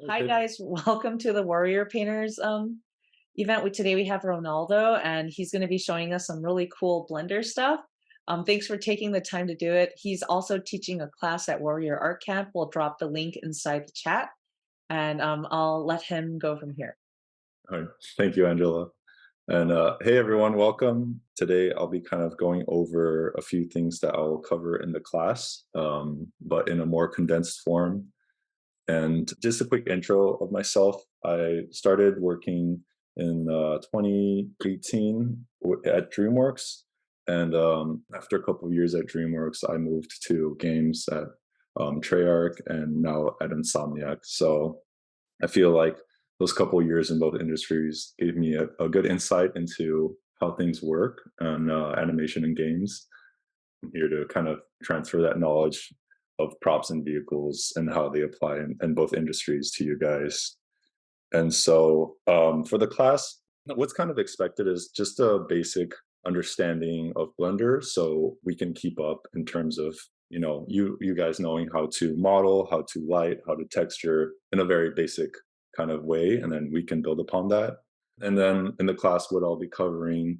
Hi Okay. guys, welcome to the Warrior Painters event. Today we have Ronaldo and he's going to be showing us some really cool Blender stuff. Thanks for taking the time to do it. He's also teaching a class at Warrior Art Camp. We'll drop the link inside the chat and I'll let him go from here. All right. Thank you, Angela. And hey, everyone, welcome. Today, I'll be kind of going over a few things that I'll cover in the class, but in a more condensed form. And just a quick intro of myself. I started working in 2018 at DreamWorks. And after a couple of years at DreamWorks, I moved to games at Treyarch and now at Insomniac. So I feel like those couple of years in both industries gave me a good insight into how things work on animation and games. I'm here to kind of transfer that knowledge of props and vehicles and how they apply in both industries to you guys. And so for the class, what's kind of expected is just a basic understanding of Blender so we can keep up in terms of you guys knowing how to model, how to light, how to texture in a very basic kind of way, and then we can build upon that. And then in the class, what I'll be covering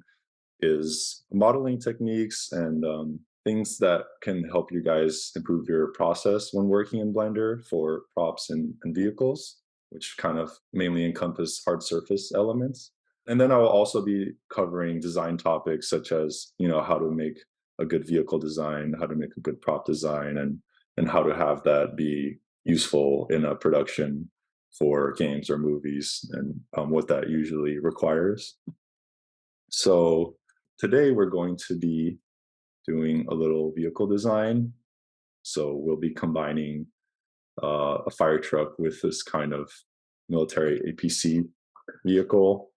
is modeling techniques and things that can help you guys improve your process when working in Blender for props and vehicles, which kind of mainly encompass hard surface elements. And then I will also be covering design topics such as, how to make a good vehicle design, how to make a good prop design, and how to have that be useful in a production for games or movies and what that usually requires. So today we're going to be doing a little vehicle design. So we'll be combining a fire truck with this kind of military APC vehicle.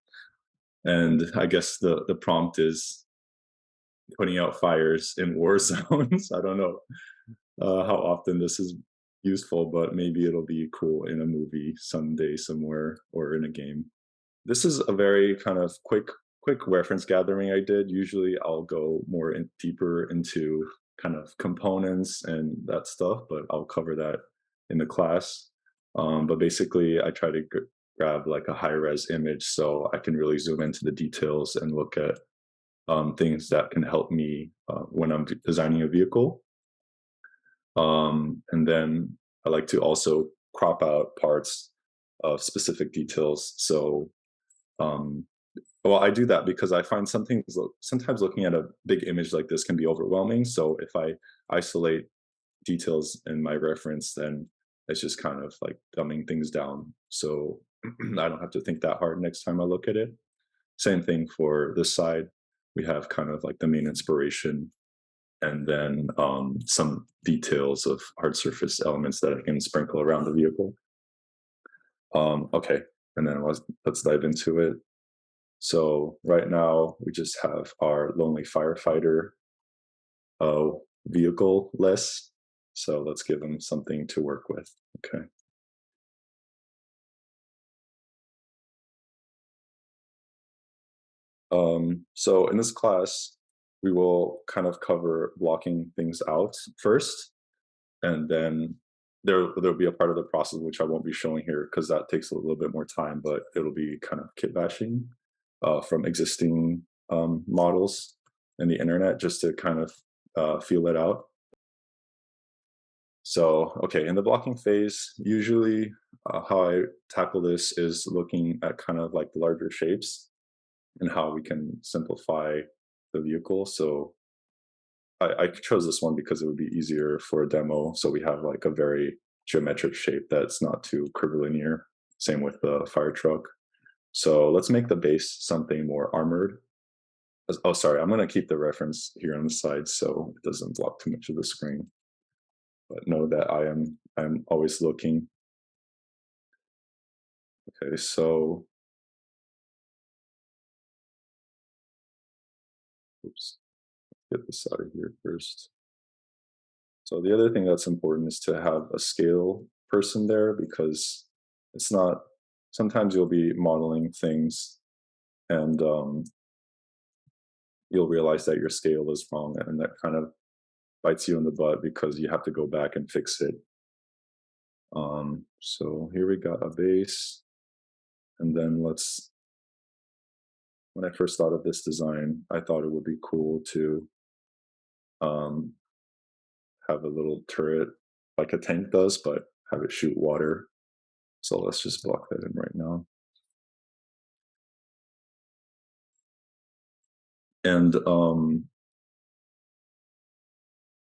And I guess the prompt is putting out fires in war zones. I don't know how often this is useful, but maybe it'll be cool in a movie someday somewhere or in a game. This is a very kind of quick reference gathering I did. Usually I'll go more deeper into kind of components and that stuff, but I'll cover that in the class. But basically I try to grab like a high res image so I can really zoom into the details and look at things that can help me when I'm designing a vehicle. And then I like to also crop out parts of specific details. So um, well, I do that because I find some things sometimes looking at a big image like this can be overwhelming. So if I isolate details in my reference, then it's just kind of like dumbing things down. So I don't have to think that hard next time I look at it. Same thing for this side. We have kind of like the main inspiration and then some details of hard surface elements that I can sprinkle around the vehicle. Okay, and then let's dive into it. So right now we just have our lonely firefighter uh, vehicle list. So let's give them something to work with. Okay. So in this class, we will kind of cover blocking things out first, and then there'll be a part of the process which I won't be showing here because that takes a little bit more time, but it'll be kind of kit bashing from existing models in the internet just to kind of feel it out. So, okay, in the blocking phase, usually how I tackle this is looking at kind of like the larger shapes and how we can simplify the vehicle. So I chose this one because it would be easier for a demo. So we have like a very geometric shape that's not too curvilinear. Same with the fire truck. So let's make the base something more armored. Oh, sorry, I'm going to keep the reference here on the side so it doesn't block too much of the screen. But know that I'm always looking. Okay, so oops, get this out of here first. So the other thing that's important is to have a scale person there because it's not, sometimes you'll be modeling things and you'll realize that your scale is wrong and that kind of bites you in the butt because you have to go back and fix it. So here we got a base, and then when I first thought of this design, I thought it would be cool to um, have a little turret like a tank does, but have it shoot water. So let's just block that in right now. And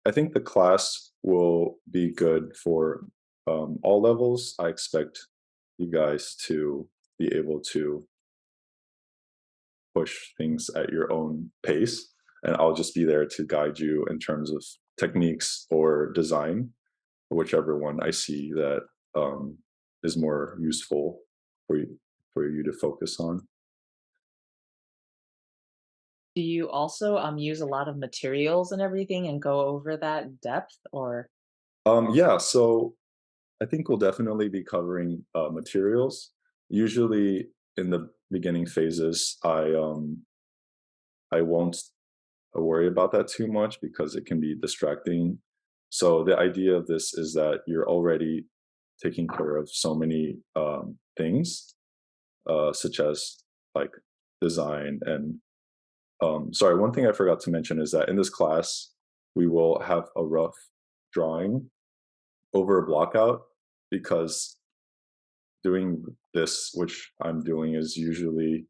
I think the class will be good for all levels. I expect you guys to be able to push things at your own pace, and I'll just be there to guide you in terms of techniques or design, whichever one I see that is more useful for you to focus on. Do you also, use a lot of materials and everything and go over that in depth, or Yeah, so I think we'll definitely be covering materials. Usually in the beginning phases, I won't worry about that too much because it can be distracting. So the idea of this is that you're already taking care of so many things, such as like design and sorry, one thing I forgot to mention is that in this class we will have a rough drawing over a blockout because doing this, which I'm doing, is usually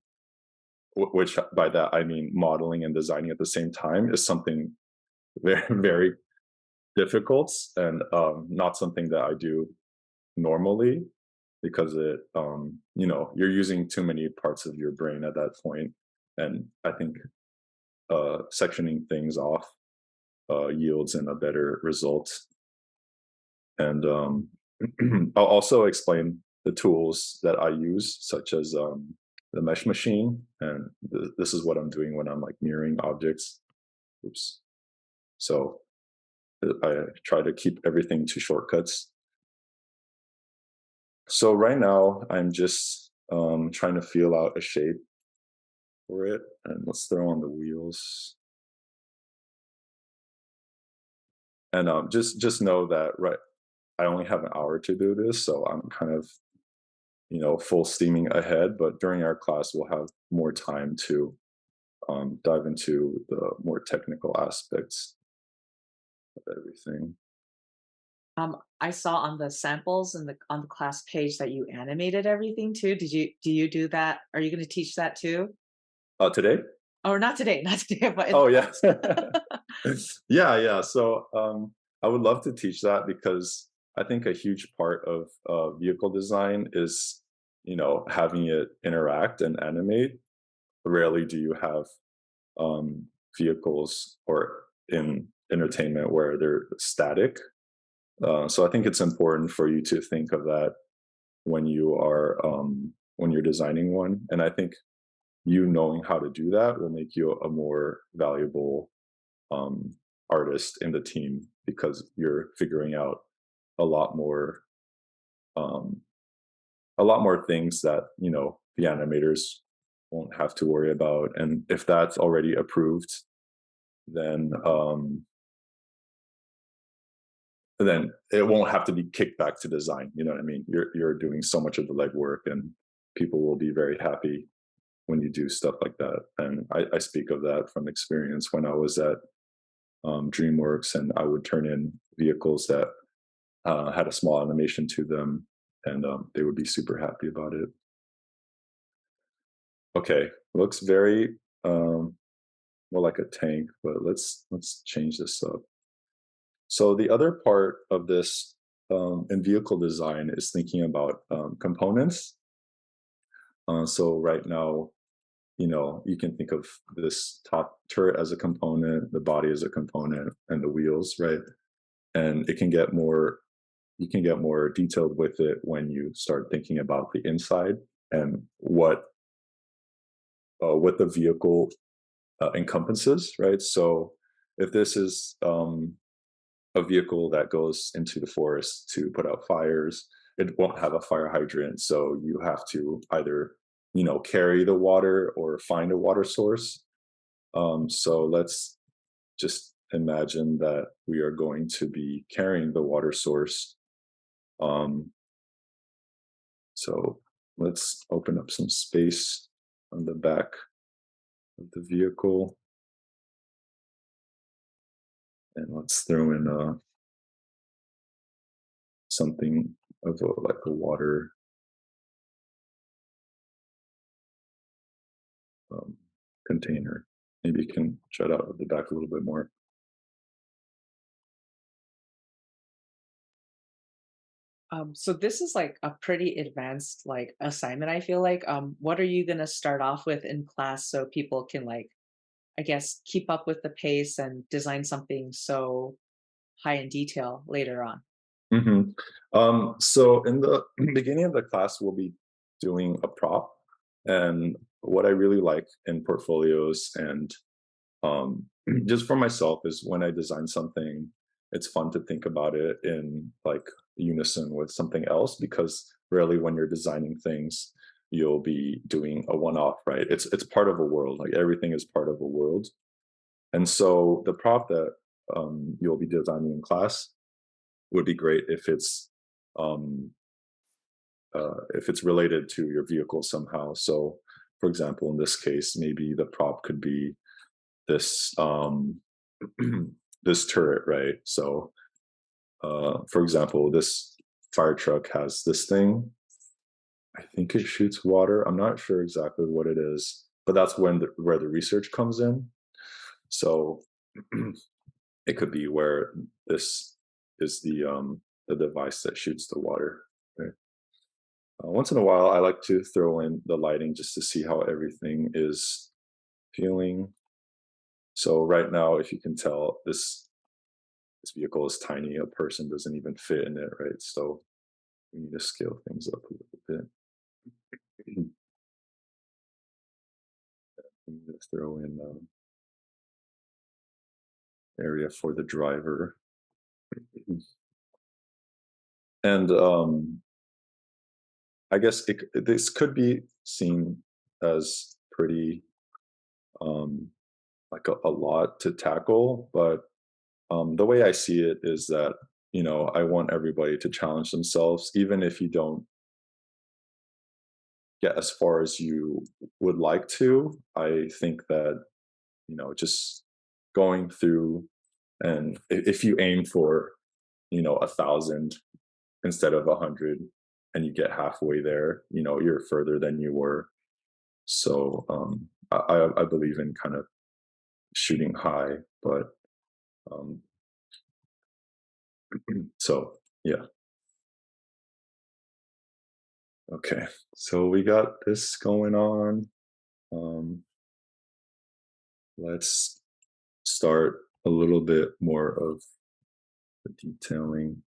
which by that I mean modeling and designing at the same time, is something very very difficult and not something that I do normally because you're using too many parts of your brain at that point, and I think sectioning things off yields in a better result. And I'll also explain the tools that I use, such as the mesh machine, and this is what I'm doing when I'm like mirroring objects. Oops. So I try to keep everything to shortcuts. So right now I'm just trying to feel out a shape for it, and let's throw on the wheels. And just know that right, I only have an hour to do this, so I'm kind of full steaming ahead. But during our class, we'll have more time to dive into the more technical aspects of everything. I saw on the samples and on the class page that you animated everything too. Do you do that? Are you gonna teach that too? Today? Or not today, not today, but in Oh class. yeah, yeah, yeah. So I would love to teach that because I think a huge part of vehicle design is having it interact and animate. Rarely do you have um, vehicles or in entertainment where they're static. So I think it's important for you to think of that when you're designing one, and I think you knowing how to do that will make you a more valuable um, artist in the team because you're figuring out a lot more um, a lot more things that the animators won't have to worry about, and if that's already approved, then then it won't have to be kicked back to design. You know what I mean? You're doing so much of the legwork, and people will be very happy when you do stuff like that. And I speak of that from experience when I was at DreamWorks, and I would turn in vehicles that had a small animation to them, and they would be super happy about it. Okay, looks very more like a tank, but let's change this up. So the other part of this in vehicle design is thinking about components. So right now, you can think of this top turret as a component, the body as a component, and the wheels, right? And you can get more detailed with it when you start thinking about the inside and what the vehicle encompasses, right? So if this is a vehicle that goes into the forest to put out fires, it won't have a fire hydrant, so you have to either carry the water or find a water source. So let's just imagine that we are going to be carrying the water source Um, so let's open up some space on the back of the vehicle, and let's throw in something of like a water um, container. Maybe you can shut out the back a little bit more. So this is like a pretty advanced like assignment, I feel like. What are you gonna start off with in class so people can like, I guess, keep up with the pace and design something so high in detail later on? hmm so in the beginning of the class, we'll be doing a prop, and what I really like in portfolios and just for myself is when I design something, it's fun to think about it in like unison with something else because rarely when you're designing things, you'll be doing a one-off, right? It's part of a world. Like everything is part of a world, and so the prop that you'll be designing in class would be great um, if it's related to your vehicle somehow. So, for example, in this case, maybe the prop could be this this turret, right? So, for example, this fire truck has this thing. I think it shoots water. I'm not sure exactly what it is, but that's where the research comes in. So, it could be where this is the device that shoots the water. Right? Once in a while, I like to throw in the lighting just to see how everything is feeling. So right now, if you can tell, this vehicle is tiny. A person doesn't even fit in it, right? So we need to scale things up a little bit. We need to throw in area for the driver, and I guess this could be seen as pretty um, like a lot to tackle, but the way I see it is that I want everybody to challenge themselves, even if you don't get as far as you would like to. I think that just going through, and if you aim for 1,000 instead of 100, and you get halfway there, you're further than you were. So I believe in kind of shooting high, but um, so yeah. Okay, so we got this going on. Um, let's start a little bit more of the detailing.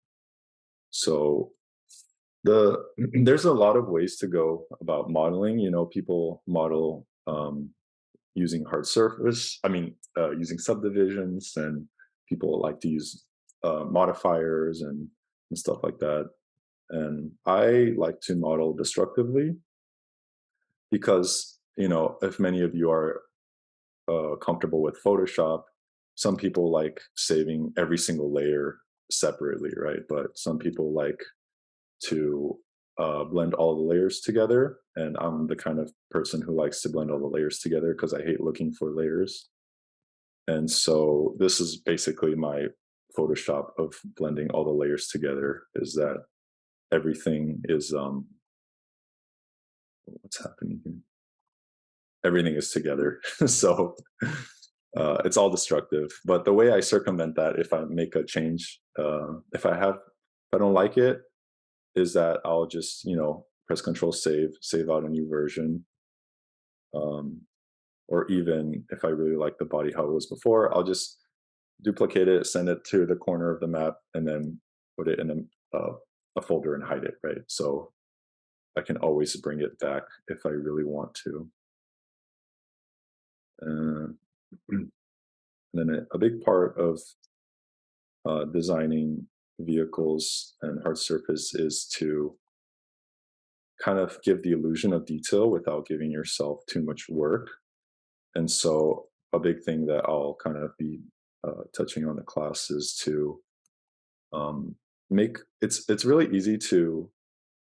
So the there's a lot of ways to go about modeling. People model using hard surface. I mean, using subdivisions, and people like to use modifiers and stuff like that. And I like to model destructively because if many of you are comfortable with Photoshop, some people like saving every single layer separately, right? But some people like to blend all the layers together. And I'm the kind of person who likes to blend all the layers together because I hate looking for layers. And so this is basically my Photoshop of blending all the layers together, is that everything is what's happening here? Everything is together. So it's all destructive. But the way I circumvent that, if I make a change, if I don't like it, is that I'll just press Control save out a new version. Um, or even if I really like the body how it was before, I'll just duplicate it, send it to the corner of the map, and then put it in a folder and hide it. Right, so I can always bring it back if I really want to. Uh, and then a big part of designing vehicles and hard surface is to kind of give the illusion of detail without giving yourself too much work. And so, a big thing that I'll kind of be touching on the class is to make it's really easy to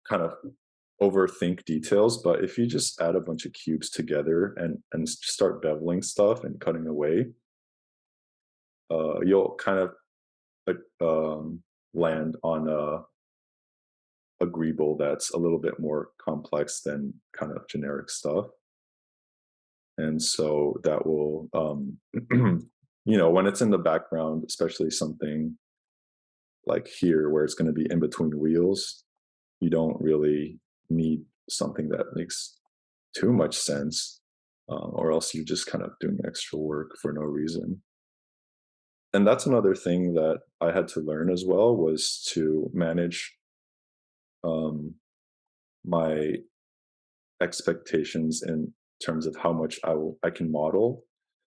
kind of overthink details, but if you just add a bunch of cubes together and start beveling stuff and cutting away, you'll kind of like land on a agreeable that's a little bit more complex than kind of generic stuff. And so that will when it's in the background, especially something like here where it's going to be in between wheels, you don't really need something that makes too much sense, or else you're just kind of doing extra work for no reason. And that's another thing that I had to learn as well, was to manage um, my expectations in terms of how much I can model.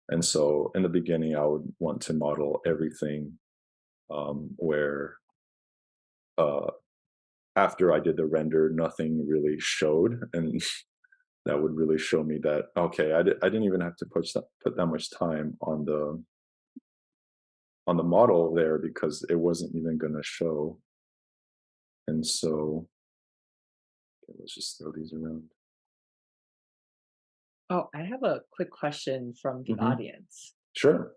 And so in the beginning, I would want to model everything, where uh, after I did the render, nothing really showed, and that would really show me that okay, I didn't even have to put that much time on the model there because it wasn't even going to show. And so okay, let's just throw these around. Oh, I have a quick question from the Hmm. audience. Sure.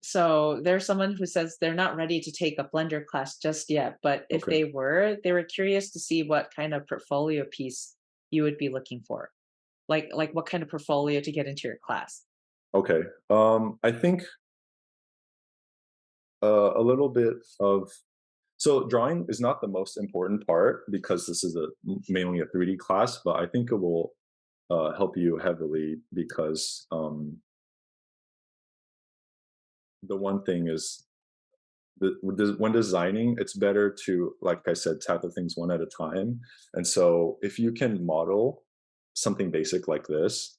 So there's someone who says they're not ready to take a Blender class just yet, but if Okay. they were curious to see what kind of portfolio piece you would be looking for. Like what kind of portfolio to get into your class. Okay. I think a little bit of so drawing is not the most important part because this is a mainly a 3D class, but I think it will help you heavily because the one thing is when designing, it's better to, like I said, tackle things one at a time. And so if you can model something basic like this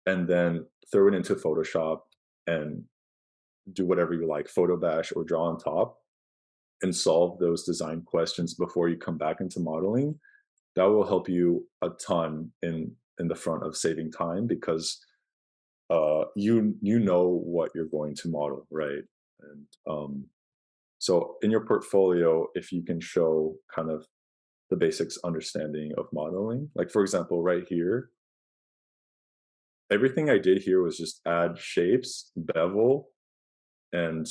and then throw it into Photoshop and do whatever you like, photo bash or draw on top, and solve those design questions before you come back into modeling, that will help you a ton in the front of saving time because you know what you're going to model, right? And so in your portfolio, if you can show kind of the basics understanding of modeling, like for example, right here, everything I did here was just add shapes, bevel, and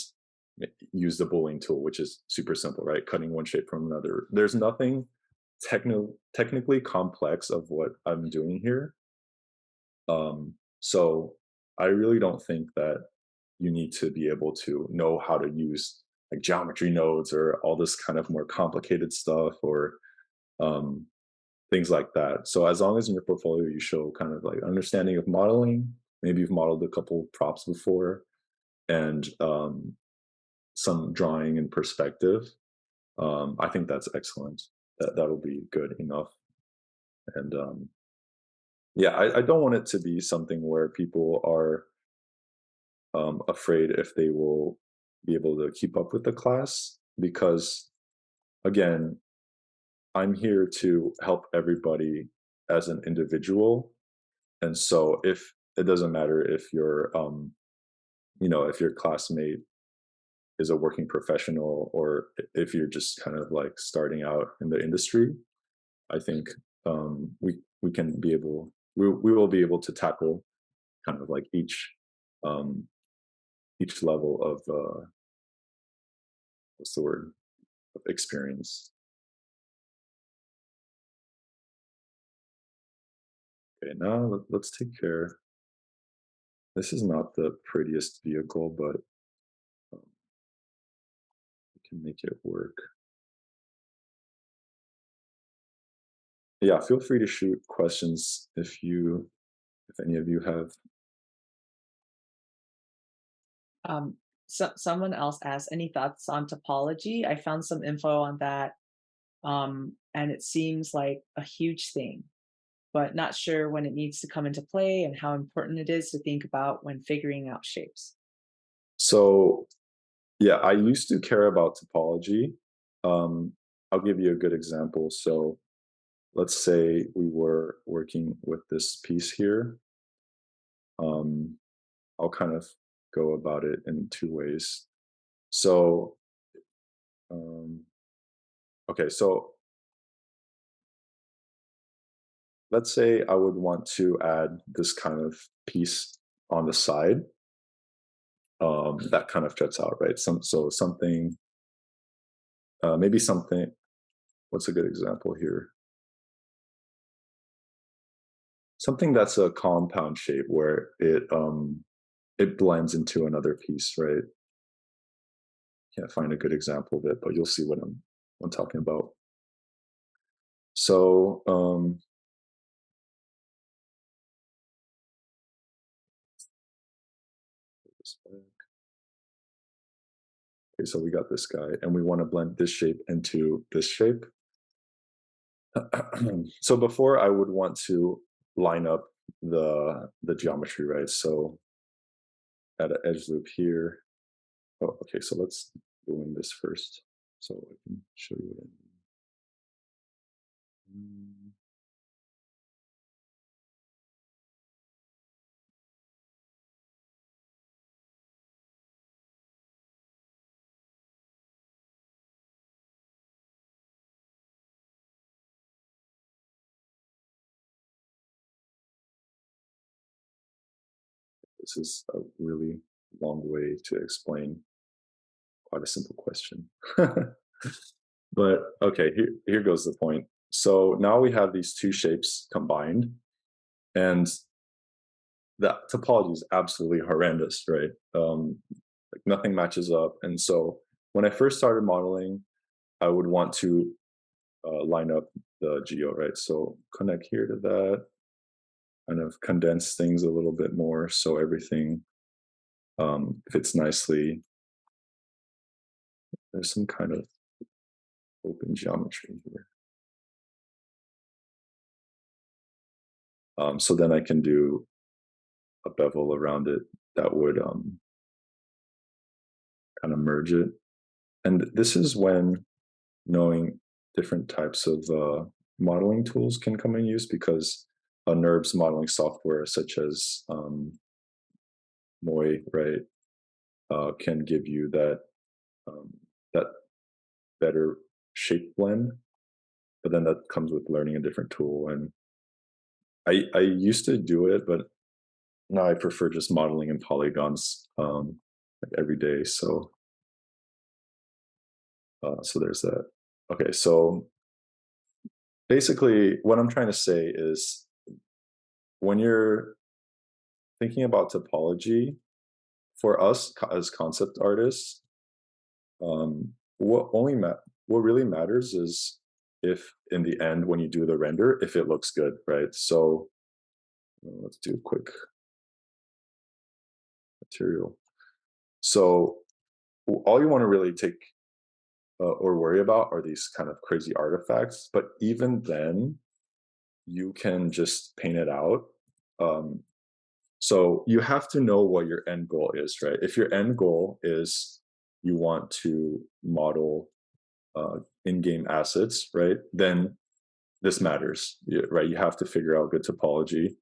use the boolean tool, which is super simple, right? Cutting one shape from another. There's nothing technically complex of what I'm doing here. So I really don't think that you need to be able to know how to use like geometry nodes or all this kind of more complicated stuff or um, things like that. So as long as in your portfolio you show kind of like understanding of modeling, maybe you've modeled a couple props before, and some drawing and perspective, I think that's excellent. That'll be good enough. And yeah, I don't want it to be something where people are afraid if they will be able to keep up with the class because again, I'm here to help everybody as an individual. And so if it doesn't matter if if your classmate is a working professional or if you're just kind of like starting out in the industry, I think we can be able we will be able to tackle kind of like um, each level of what's the word, of experience. Okay, now let's take care. This is not the prettiest vehicle, but we can make it work. Yeah, feel free to shoot questions if any of you have. Someone else asked, any thoughts on topology? I found some info on that, and it seems like a huge thing, but not sure when it needs to come into play and how important it is to think about when figuring out shapes. So yeah, I used to care about topology. Um, I'll give you a good example. So let's say we were working with this piece here. Um, I'll kind of go about it in two ways. So um, Okay, so let's say I would want to add this kind of piece on the side that kind of juts out, right? So something, maybe something. What's a good example here? Something that's a compound shape where it blends into another piece, right? Can't find a good example of it, but you'll see what I'm talking about. So okay, so we got this guy, and we want to blend this shape into this shape. So before I would want to line up the geometry, right? So add an edge loop here. Oh, okay, so let's ruin this first, so I can show you what I mean. This is a really long way to explain quite a simple question. But okay, here goes the point. So now we have these two shapes combined, and that topology is absolutely horrendous, right? Like nothing matches up. And so when I first started modeling, I would want to line up the geo, right? So connect here to that, kind of condense things a little bit more so everything fits nicely. There's some kind of open geometry here. So then I can do a bevel around it that would kind of merge it. And this is when knowing different types of modeling tools can come in use, because a NURBS modeling software such as Moi, right, can give you um, that better shape blend. But then that comes with learning a different tool. And I used to do it, but now I prefer just modeling in polygons like every day. So there's that. Okay, so basically, what I'm trying to say is when you're thinking about topology, for us as concept artists, um, what only what really matters is if in the end when you do the render, if it looks good, right? So let's do a quick material. So all you want to really take or worry about are these kind of crazy artifacts. But even then, you can just paint it out. Um, so you have to know what your end goal is, right? If your end goal is you want to model in-game assets, right? Then this matters, right? You have to figure out good topology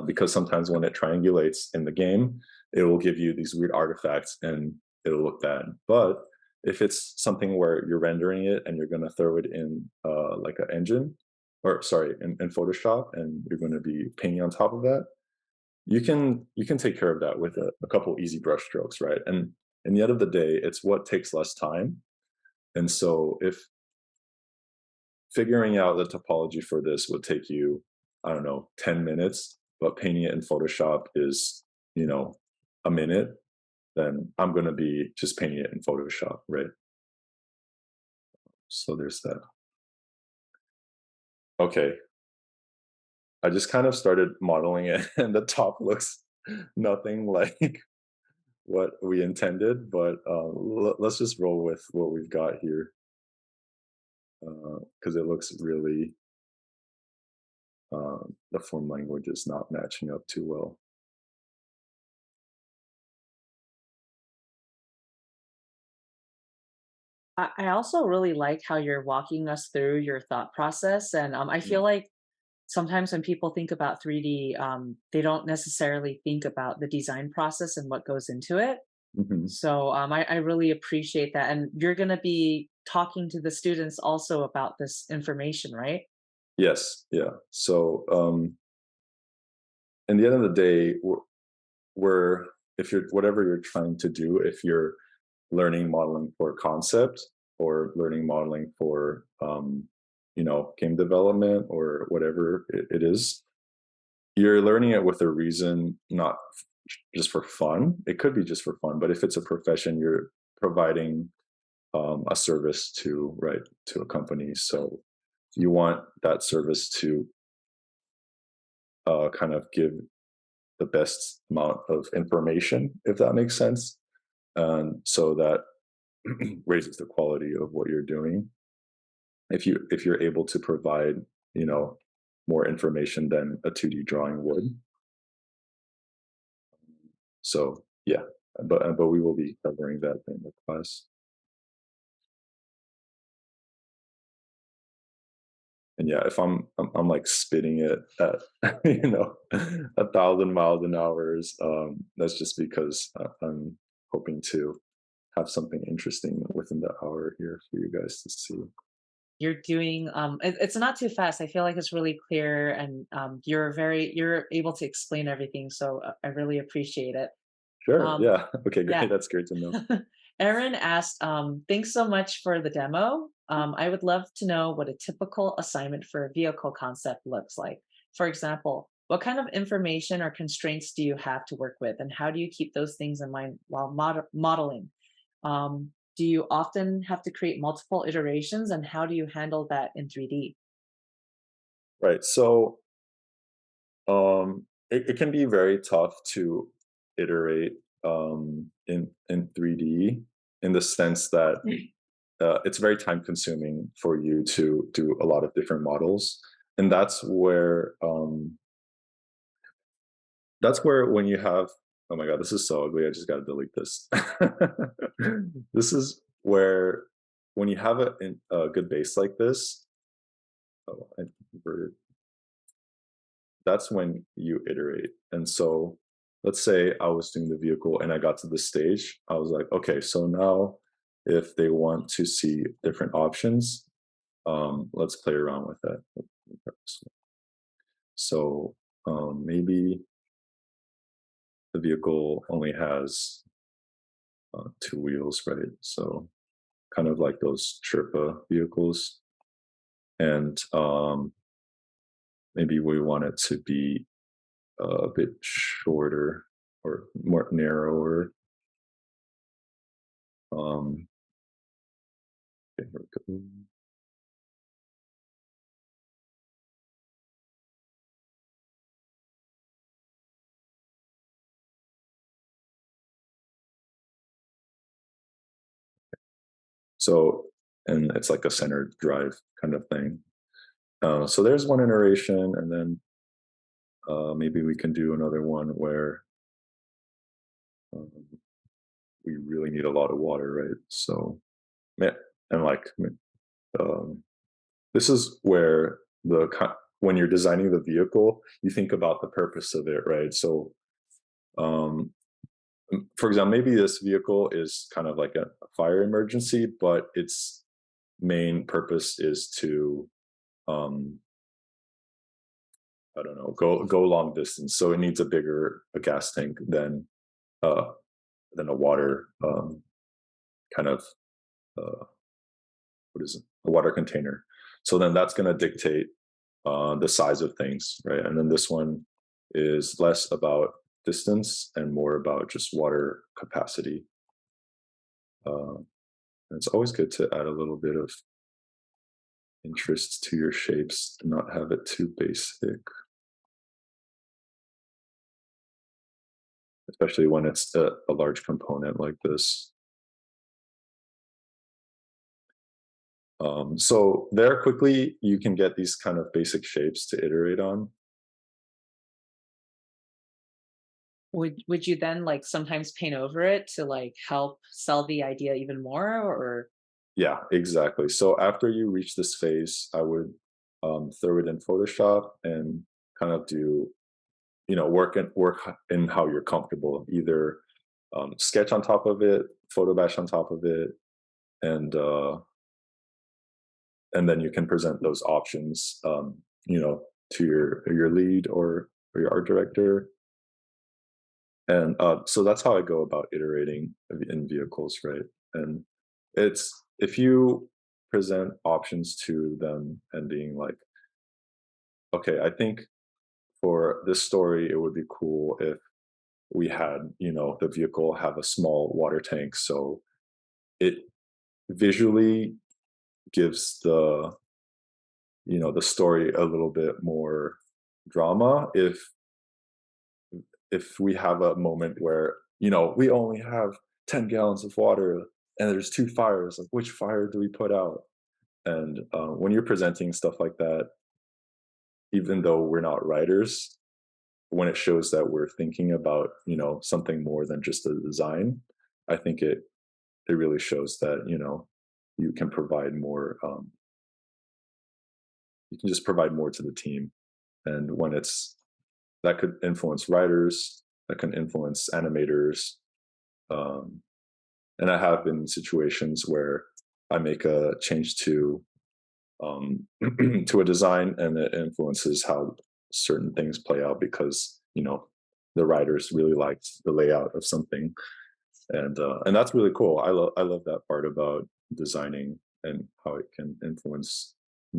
because sometimes when it triangulates in the game, it will give you these weird artifacts and it'll look bad. But if it's something where you're rendering it and you're going to throw it in like an engine, or sorry, in Photoshop, and you're going to be painting on top of that, you can take care of that with a couple easy brush strokes, right? And in the end of the day, it's what takes less time. And so if figuring out the topology for this would take you, I don't know, 10 minutes, but painting it in Photoshop is, you know, a minute, then I'm going to be just painting it in Photoshop, right? So there's that. Okay. I just kind of started modeling it and the top looks nothing like what we intended, but let's just roll with what we've got here because it looks really, the form language is not matching up too well. I also really like how you're walking us through your thought process, and I feel Mm. like sometimes when people think about 3D, they don't necessarily think about the design process and what goes into it. Mhm. So I really appreciate that, and you're going to be talking to the students also about this information, right? Yes, yeah. So in the end of the day, we're if you're whatever you're trying to do, if you're learning modeling for concept or learning modeling for game development or whatever it is, you're learning it with a reason, not just for fun. It could be just for fun, but if it's a profession, you're providing a service to to a company. So you want that service to kind of give the best amount of information, if that makes sense, and so that raises the quality of what you're doing. If you're able to provide, you know, more information than a 2D drawing would. So yeah, but we will be covering that in the class. And yeah, if I'm like spitting it at a thousand miles an hour, that's just because I'm hoping to have something interesting within the hour here for you guys to see. You're doing it's not too fast. I feel like it's really clear, and you're able to explain everything, so I really appreciate it. Sure. Um, Yeah. Okay. yeah. Great. That's great to know. Erin asked, thanks so much for the demo. I would love to know what a typical assignment for a vehicle concept looks like. For example, what kind of information or constraints do you have to work with, and how do you keep those things in mind while modeling? Do you often have to create multiple iterations, and how do you handle that in 3D? Right. So it can be very tough to iterate in 3D, in the sense that it's very time consuming for you to do a lot of different models, and that's where when you have, oh my god, this is so ugly, I just got to delete this. This is where when you have a good base like this, oh, I inverted, that's when you iterate. And so let's say I was doing the vehicle and I got to this stage, I was like, okay, so now if they want to see different options, let's play around with that. So maybe the vehicle only has two wheels, right? So kind of like those Sherpa vehicles. And maybe we want it to be a bit shorter or more narrower. Um, okay, here we go. So, and it's like a centered drive kind of thing. So there's one iteration, and then maybe we can do another one where um, we really need a lot of water, right? So, and like um, this is where when you're designing the vehicle, you think about the purpose of it, right? So, um, for example, maybe this vehicle is kind of like a fire emergency, but its main purpose is to um, I don't know, go long distance. So it needs a gas tank uh, than a water kind of uh, what is it, a water container. So then that's going to dictate the size of things, right? And then this one is less about distance and more about just water capacity. And it's always good to add a little bit of interest to your shapes, to not have it too basic, especially when it's a large component like this. So there quickly, you can get these kind of basic shapes to iterate on. Would you then like sometimes paint over it to like help sell the idea even more, or Yeah, exactly. So after you reach this phase, I would throw it in Photoshop and kind of do, work in how you're comfortable. Either sketch on top of it, photo bash on top of it, and and then you can present those options, to your lead or your art director. And so that's how I go about iterating in vehicles, right? And it's if you present options to them and being like, okay, I think for this story, it would be cool if we had, the vehicle have a small water tank. So it visually gives the story a little bit more drama if we have a moment where, we only have 10 gallons of water and there's two fires, like which fire do we put out? And when you're presenting stuff like that, even though we're not writers, when it shows that we're thinking about, something more than just the design, I think it really shows that, you can provide more, you can just provide more to the team. And when it's that could influence writers, that can influence animators. Um, and I have been in situations where I make a change to to a design, and it influences how certain things play out because the writers really liked the layout of something, and that's really cool. I love that part about designing and how it can influence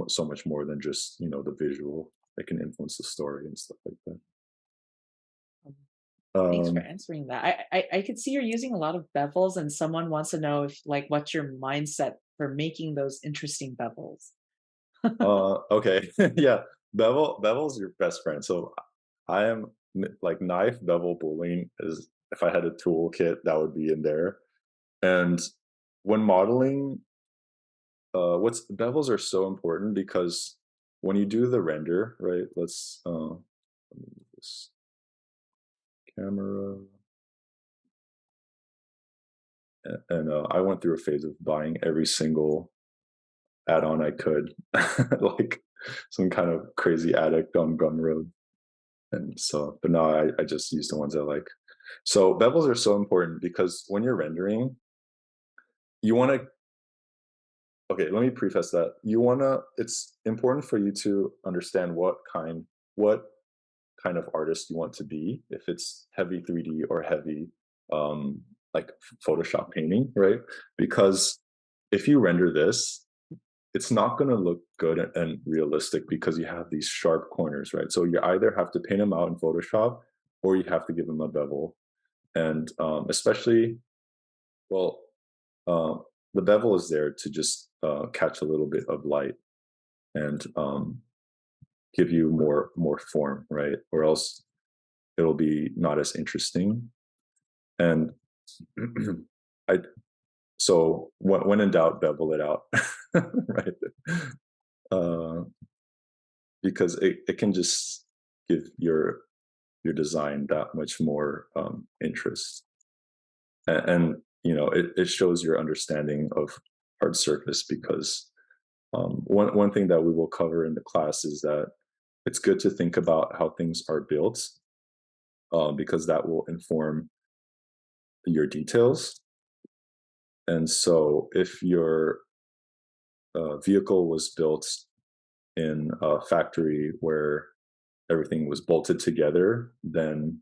so much more than just the visual. It can influence the story and stuff like that. Um, Thanks for Um, answering that. I could see you're using a lot of bevels, and someone wants to know if like what's your mindset for making those interesting bevels. okay, yeah, Bevel's your best friend. So I am like knife bevel bowling is if I had a toolkit that would be in there. And when modeling, what's bevels are so important because when you do the render, right? Let me move this camera, and I went through a phase of buying every single add-on I could, like some kind of crazy addict on Gumroad. And so, but no, I just use the ones I like. So bevels are so important because when you're rendering, you want to, okay, let me preface that. It's important for you to understand what kind of artist you want to be, if it's heavy 3D or heavy, um, like Photoshop painting, right? Because if you render this, it's not going to look good and realistic because you have these sharp corners, right? So you either have to paint them out in Photoshop or you have to give them a bevel. And especially, well, uh, the bevel is there to just catch a little bit of light and give you more form, right? Or else it'll be not as interesting. And I so when in doubt, bevel it out, right? Uh, because it can just give your design that much more interest, and it shows your understanding of hard surface because one thing that we will cover in the class is that it's good to think about how things are built, because that will inform your details. And so if your vehicle was built in a factory where everything was bolted together, then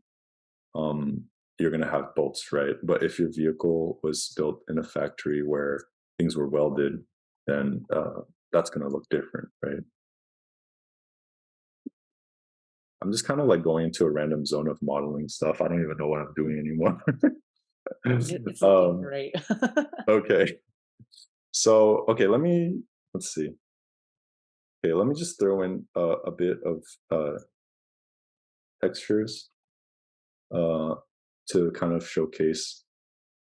um, you're going to have bolts, right? But if your vehicle was built in a factory where things were welded, then that's going to look different, right? I'm just kind of like going into a random zone of modeling stuff. I don't even know what I'm doing anymore. It's looking um, great. okay. So, okay, let's see. Okay, let me just throw in a bit of textures uh, to kind of showcase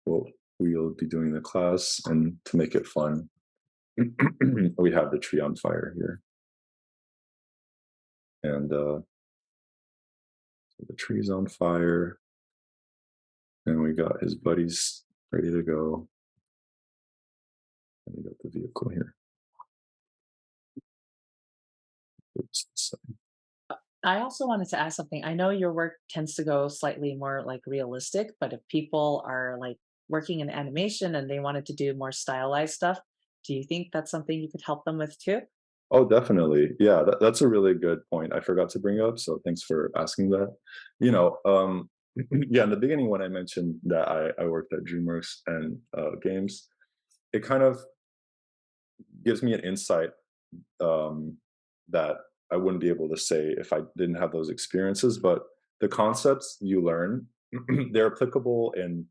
what we'll be doing in the class and to make it fun. We have the tree on fire here, and the tree's on fire, and we got his buddies ready to go, and we got the vehicle here. Oops, I also wanted to ask something. I know your work tends to go slightly more like realistic, but if people are like working in animation and they wanted to do more stylized stuff, Do you think that's something you could help them with too? Oh, definitely. Yeah, that's a really good point. I forgot to bring up, so thanks for asking that. You know, yeah, in the beginning when I mentioned that I worked at DreamWorks and games, it kind of gives me an insight um, that I wouldn't be able to say if I didn't have those experiences. But the concepts you learn, they're applicable in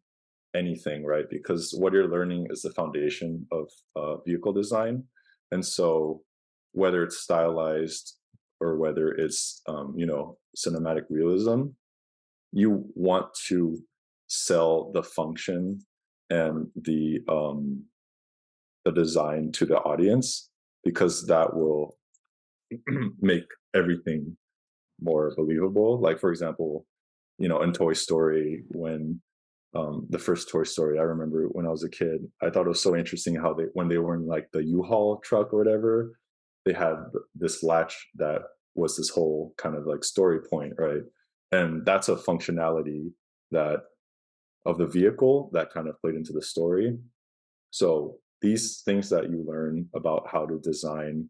anything, right? Because what you're learning is the foundation of vehicle design. And so whether it's stylized or whether it's, cinematic realism, you want to sell the function and the design to the audience because that will make everything more believable. Like for example, in Toy Story, when the first Toy Story, I remember when I was a kid, I thought it was so interesting how they when they were in like the U-Haul truck or whatever, they had this latch that was this whole kind of like story point, right? And that's a functionality that of the vehicle that kind of played into the story. So these things that you learn about how to design,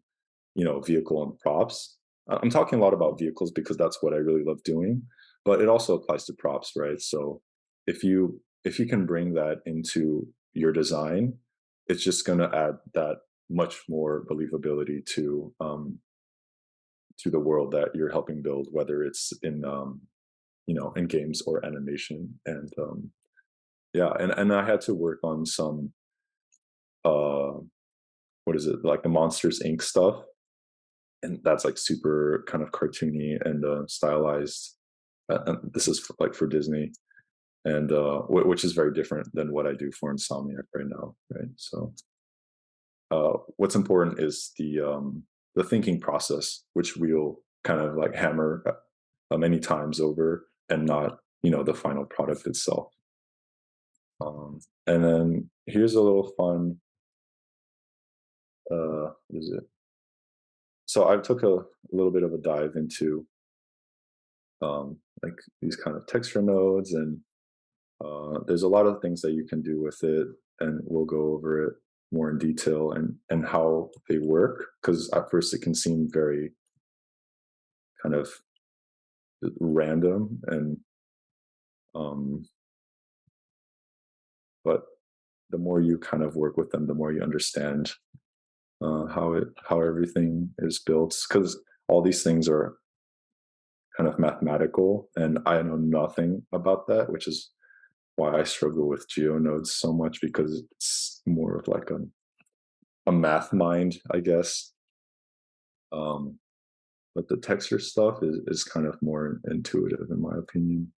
vehicle and props. I'm talking a lot about vehicles because that's what I really love doing, but it also applies to props, right? So if you can bring that into your design, it's just going to add that much more believability to the world that you're helping build, whether it's in in games or animation. And yeah, and I had to work on some uh what is it, like the Monsters Inc. stuff, and that's like super kind of cartoony and stylized. And this is like for Disney, and which is very different than what I do for Insomniac right now, right? So what's important is the thinking process, which we'll kind of like hammer many times over, and not the final product itself. And then here's a little fun. What is it? So I took a little bit of a dive into like these kind of texture nodes, and there's a lot of things that you can do with it, and we'll go over it more in detail and how they work. Because at first it can seem very kind of random, and um, but the more you kind of work with them, the more you understand how everything is built. Because all these things are kind of mathematical, and I know nothing about that, which is why I struggle with GeoNodes so much, because it's more of like a math mind, I guess. Um, but the texture stuff is kind of more intuitive, in my opinion.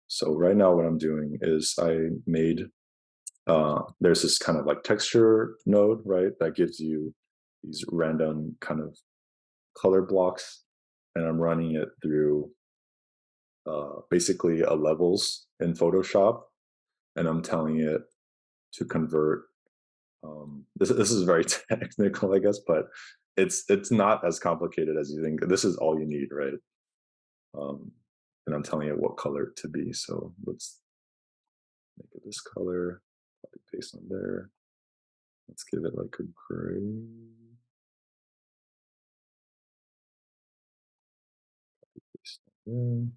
So right now, what I'm doing is I made there's this kind of like texture node, right, that gives you these random kind of color blocks, and I'm running it through basically a levels in Photoshop, and I'm telling it to convert. This is very technical, I guess, but it's not as complicated as you think. This is all you need, right? Um, and I'm telling it what color to be. So let's make it this color. Copy paste on there. Let's give it like a gray. Paste on there.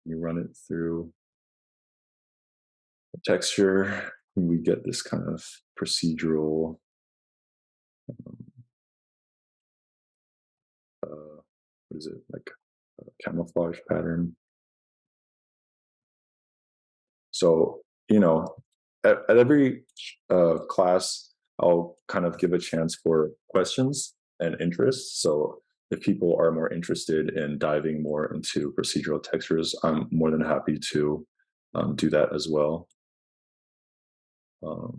You run it through the texture, and we get this kind of procedural. Um, what is it, like a camouflage pattern? So, at every class, I'll kind of give a chance for questions and interests. So, if people are more interested in diving more into procedural textures, I'm more than happy to do that as well.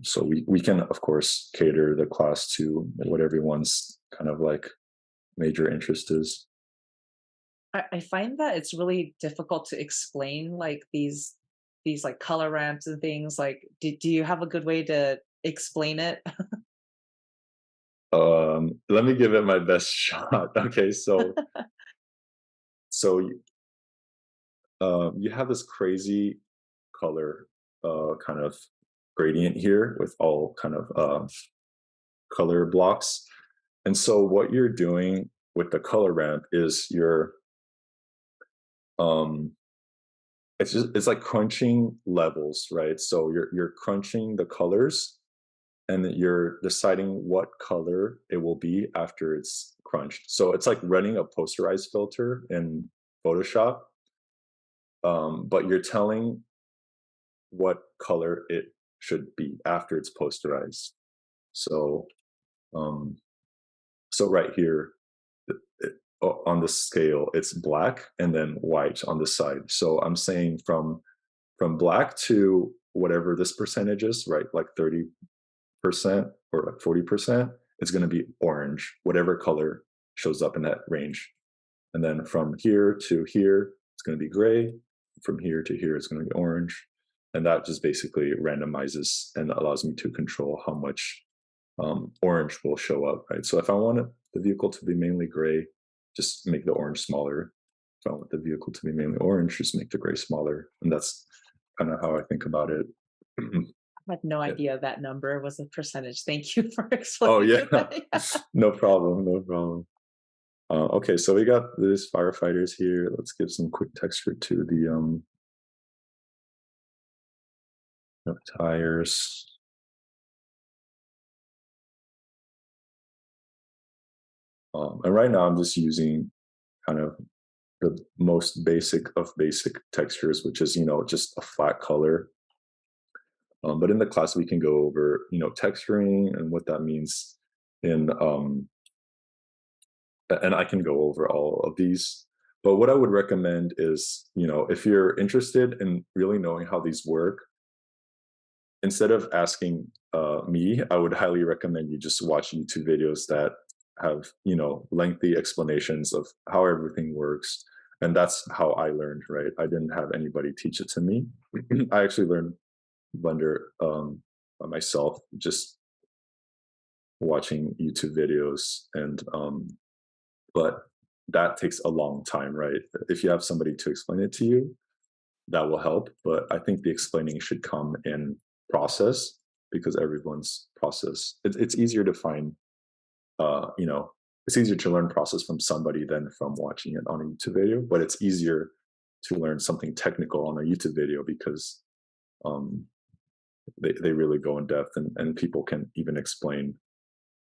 So we can, of course, cater the class to what everyone's kind of like major interest is. I find that it's really difficult to explain like these like color ramps and things. Like, do you have a good way to explain it? Let me give it my best shot. Okay, so you have this crazy color. kind of gradient here with all kind of color blocks. And so what you're doing with the color ramp is um, it's like crunching levels, right? So you're crunching the colors, and then you're deciding what color it will be after it's crunched. So it's like running a posterized filter in Photoshop, but you're telling what color it should be after it's posterized. So, um, so right here, on the scale, it's black and then white on the side. So I'm saying from black to whatever this percentage is, right? Like 30% or like 40%, it's going to be orange, whatever color shows up in that range. And then from here to here, it's going to be gray. From here to here, it's going to be orange. And that just basically randomizes and allows me to control how much orange will show up, right? So if I want the vehicle to be mainly gray, just make the orange smaller. If I want the vehicle to be mainly orange, just make the gray smaller. And that's kind of how I think about it. I had no Yeah. idea that number was a percentage. Thank you for Oh explaining yeah, that. no problem, no problem. Okay, so we got these firefighters here. Let's give some quick texture to the tires. And right now I'm just using kind of the most basic of basic textures, which is, just a flat color. But in the class, we can go over, texturing and what that means in, and I can go over all of these. But what I would recommend is, if you're interested in really knowing how these work, instead of asking me, I would highly recommend you just watch YouTube videos that have, lengthy explanations of how everything works. And that's how I learned, right? I didn't have anybody teach it to me. I actually learned Blender by myself, just watching YouTube videos. And but that takes a long time, right? If you have somebody to explain it to you, that will help. But I think the explaining should come in process, because everyone's process, it's easier to find, you know, it's easier to learn process from somebody than from watching it on a YouTube video. But it's easier to learn something technical on a YouTube video because um, they really go in depth, and people can even explain,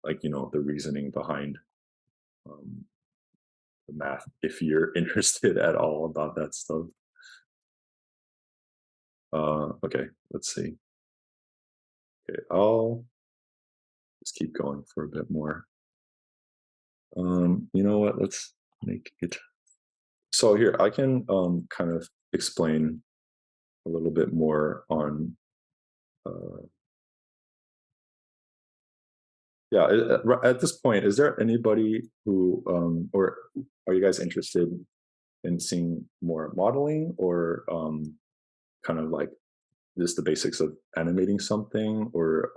like, the reasoning behind um, the math if you're interested at all about that stuff. Okay, let's see. Okay, I'll just keep going for a bit more. You know what? Let's make it. So here, I can kind of explain a little bit more on. Uh, yeah, at this point, is there anybody who, or are you guys interested in seeing more modeling, or kind of like just the basics of animating something, or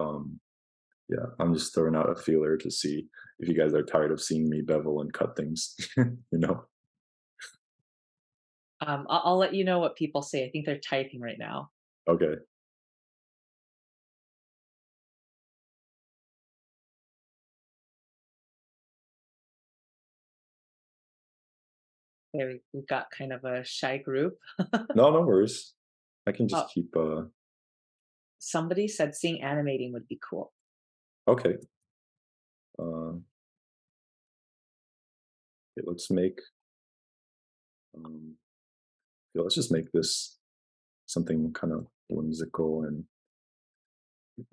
yeah, I'm just throwing out a feeler to see if you guys are tired of seeing me bevel and cut things. I'll let you know what people say. I think they're typing right now. Okay. Okay, we've got kind of a shy group. No, no worries. I can just Oh, keep. somebody said seeing animating would be cool. Okay. Okay, let's make. Um, yeah, let's just make this something kind of whimsical, and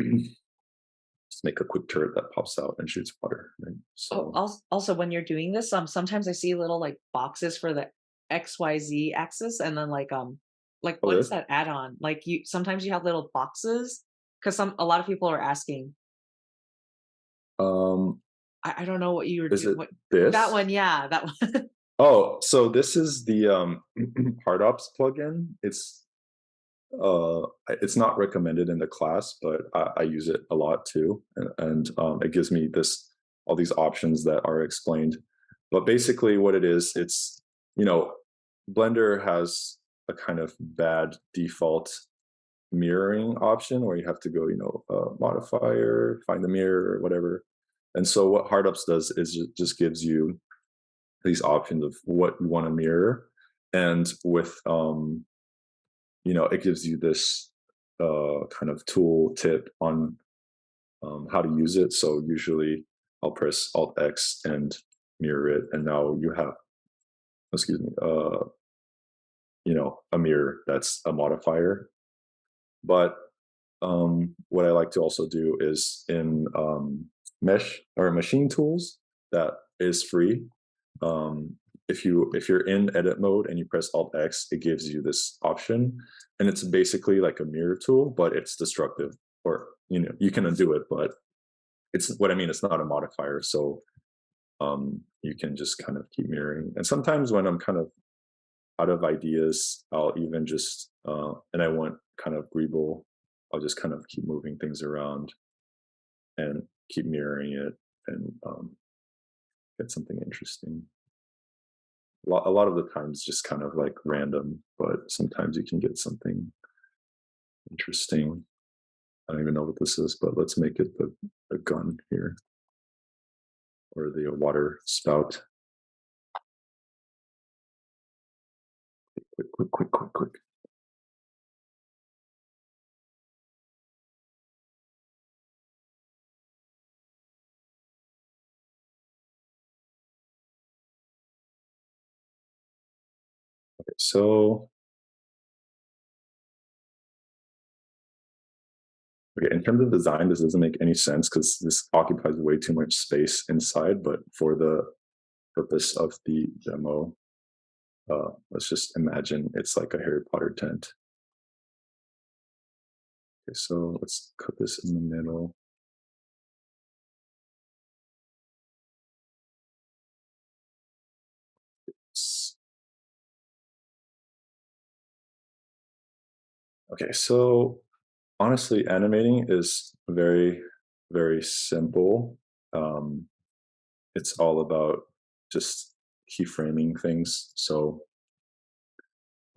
just make a quick turret that pops out and shoots water. Right. Oh, So. also when you're doing this, sometimes I see little like boxes for the XYZ axis, and then like Oh, what is really? that add-on? Like you sometimes you have little boxes because a lot of people are asking. Um, I don't know what you were is doing. it What that this? one? Yeah, that one. Oh, so this is the hard ops plugin. It's not recommended in the class, but I use it a lot too, and it gives me all these options that are explained. But basically, what it is, it's, you know, Blender has a kind of bad default mirroring option where you have to go, modifier, find the mirror, or whatever. And so what Hardups does is it just gives you these options of what you want to mirror, and with it gives you this kind of tool tip on how to use it. So usually I'll press Alt X and mirror it, and now you have, excuse me, a mirror that's a modifier. But what I like to also do is in mesh or machine tools that is free. Um, if you're in edit mode and you press Alt X, it gives you this option, and it's basically like a mirror tool, but it's destructive. Or you can undo it, but it's what I mean. It's not a modifier, so you can just kind of keep mirroring. And sometimes when I'm kind of out of ideas, I'll even just and I want kind of greeble, I'll just kind of keep moving things around and keep mirroring it, and get something interesting. A lot of the times just kind of like random, but sometimes you can get something interesting. I don't even know what this is, but let's make it the gun here, or the water spout. Quick, quick, quick, quick, quick. Okay, so okay, in terms of design, this doesn't make any sense because this occupies way too much space inside. But for the purpose of the demo, let's just imagine it's like a Harry Potter tent. Okay, so let's cut this in the middle. Okay, so honestly, animating is very, very simple. Um, it's all about just keyframing things. So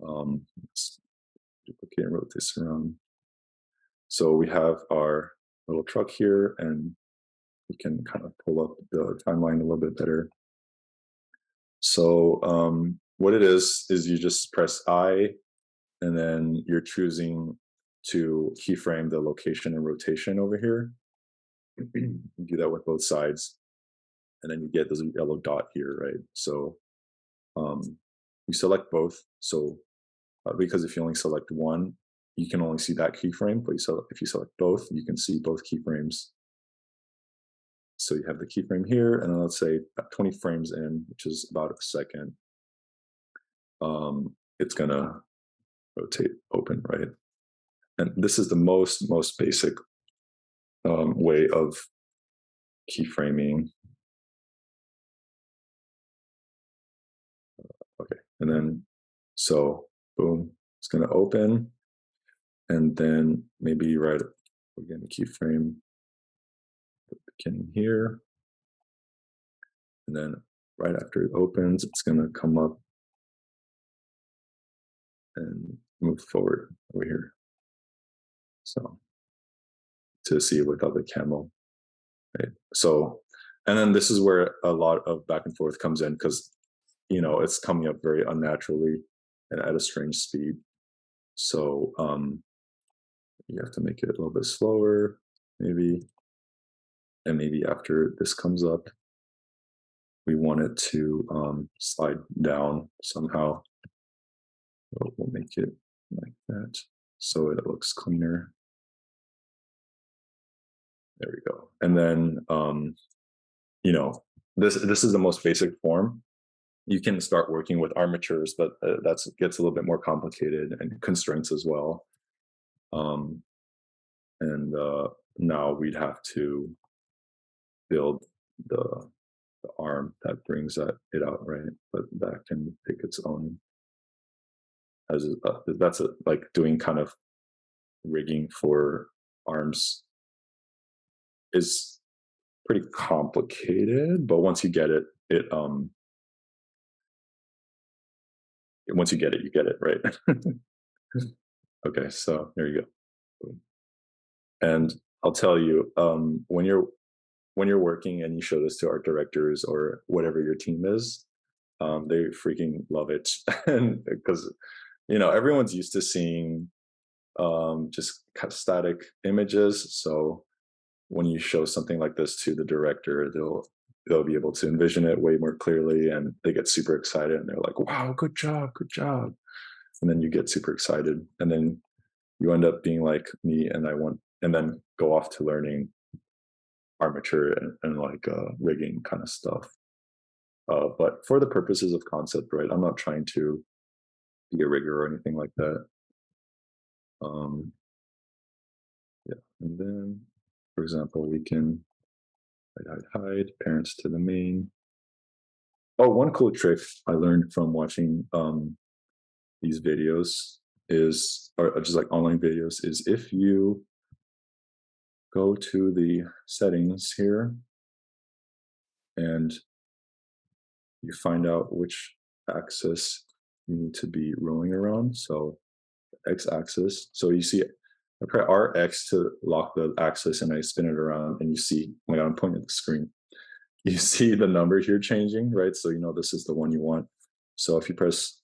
let's duplicate and rotate this around. So we have our little truck here, and we can kind of pull up the timeline a little bit better. So what it is you just press I, and then you're choosing to keyframe the location and rotation over here. You do that with both sides, and then you get this yellow dot here, right? So you select both. So because if you only select one, you can only see that keyframe, but if you select both, you can see both keyframes. So you have the keyframe here, and then let's say about 20 frames in, which is about a second, it's gonna rotate open, right? And this is the most basic way of keyframing. Okay, and then so boom, it's gonna open, and then maybe right again keyframe the beginning here, and then right after it opens, it's gonna come up and move forward over here. So to see without the camo, right? So, and then this is where a lot of back and forth comes in because it's coming up very unnaturally and at a strange speed. So you have to make it a little bit slower, maybe. And maybe after this comes up, we want it to slide down somehow. So we'll make it like that so it looks cleaner. There we go. And then this is the most basic form. You can start working with armatures, but that gets a little bit more complicated, and constraints as well. And now we'd have to build the arm that brings it out, right? But that can take its own, as that's like doing kind of rigging for arms is pretty complicated, but once you get it, once you get it, you get it, right? Okay, so there you go. And I'll tell you, when you're working and you show this to art directors or whatever your team is, they freaking love it, and because everyone's used to seeing just static images. So when you show something like this to the director, they'll be able to envision it way more clearly, and they get super excited, and they're like, "Wow, good job!" And then you get super excited, and then you end up being like me, and then go off to learning armature and like rigging kind of stuff. But for the purposes of concept, right? I'm not trying to be a rigger or anything like that. Um, yeah, and then, for example, we can hide parents to the main. Oh, one cool trick I learned from watching these videos or just like online videos, is if you go to the settings here and you find out which axis you need to be rolling around. So x-axis. So you see, I press RX to lock the axis, and I spin it around, and you see, oh my God, I'm pointing at the screen. You see the number here changing, right? So this is the one you want. So if you press,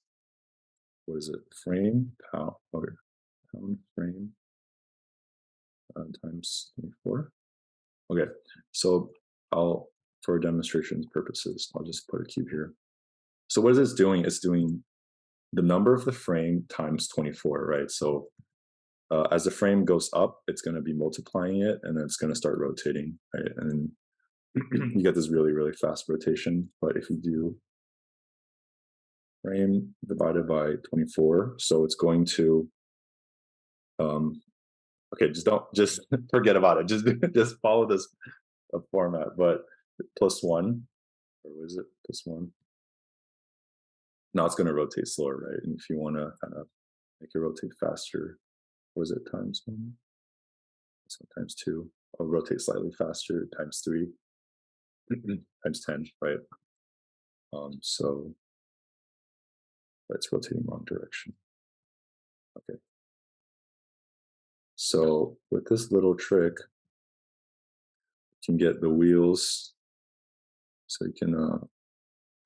what is it, frame, pound frame times 24. Okay, so for demonstrations purposes, I'll just put a cube here. So what is this doing? It's doing the number of the frame times 24, right? So as the frame goes up, it's going to be multiplying it, and then it's going to start rotating, right? And you get this really, really fast rotation. But if you do frame divided by 24, so it's going to, um, okay, just forget about it. Just follow this format, but +1, or was it +1? Now it's going to rotate slower, right? And if you want to kind of make it rotate faster, was it ×1? Sometimes 2. I'll rotate slightly faster, ×3, ×10, right? So it's rotating wrong direction. Okay. So with this little trick, you can get the wheels. So you can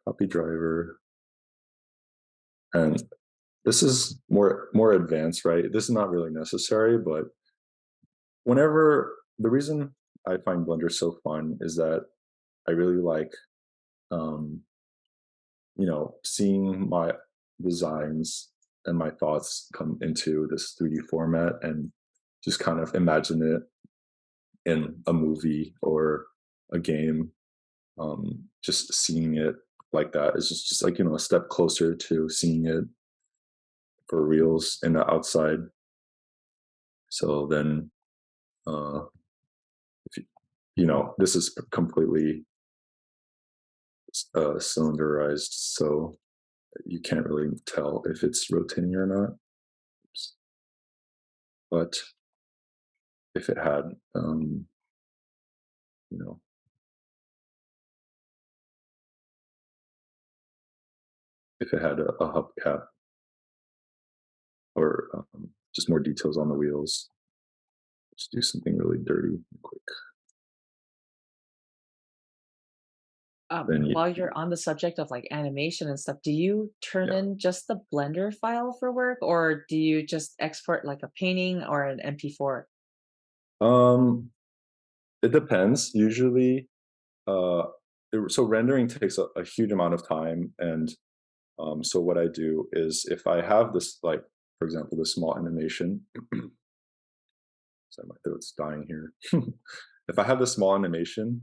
copy driver, and this is more advanced, right? This is not really necessary, but the reason I find Blender so fun is that I really like, um, seeing my designs and my thoughts come into this 3D format, and just kind of imagine it in a movie or a game. Just seeing it like that is just like, a step closer to seeing it for reals in the outside. So then, uh, if this is completely cylinderized, so you can't really tell if it's rotating or not. But if it had, you know, if it had a hubcap, or just more details on the wheels, just do something really dirty quick. Then While you're on the subject of like animation and stuff, do you turn yeah. in just the Blender file for work, or do you just export like a painting or an MP4? Um, it depends. Usually, uh, so rendering takes a huge amount of time, and so what I do is, if I have this, like, for example, this small animation, sorry, my throat's dying here. If I have this small animation,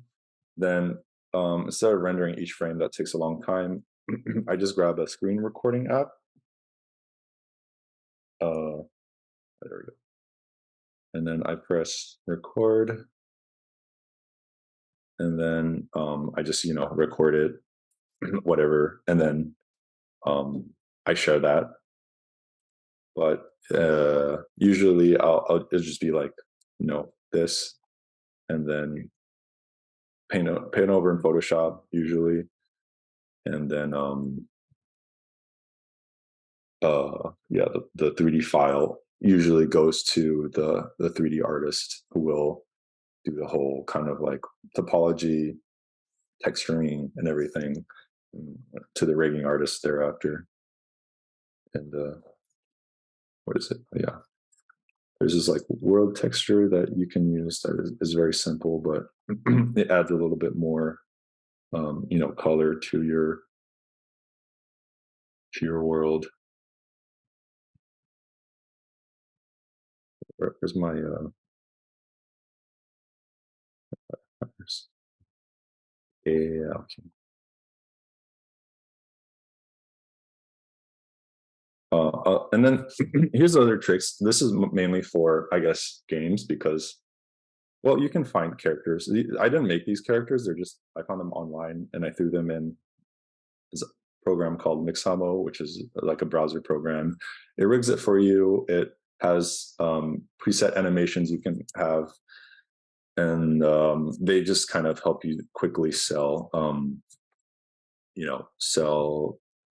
then instead of rendering each frame, that takes a long time, I just grab a screen recording app. Uh, there we go. And then I press record, and then I just record it, whatever, and then I share that. But usually it'll just be like, this, and then paint over in Photoshop usually, and then yeah, the 3D file usually goes to the 3D artist who will do the whole kind of like topology, texturing, and everything, to the rigging artist thereafter. And what is it? Yeah, there's this like world texture that you can use that is very simple, but it adds a little bit more, color to your world. Where's my yeah, okay. And then here's other tricks. This is mainly for, I guess, games because, well, you can find characters. I didn't make these characters. They're just, I found them online and I threw them in this program called Mixamo, which is like a browser program. It rigs it for you. It has preset animations you can have, and they just kind of help you quickly sell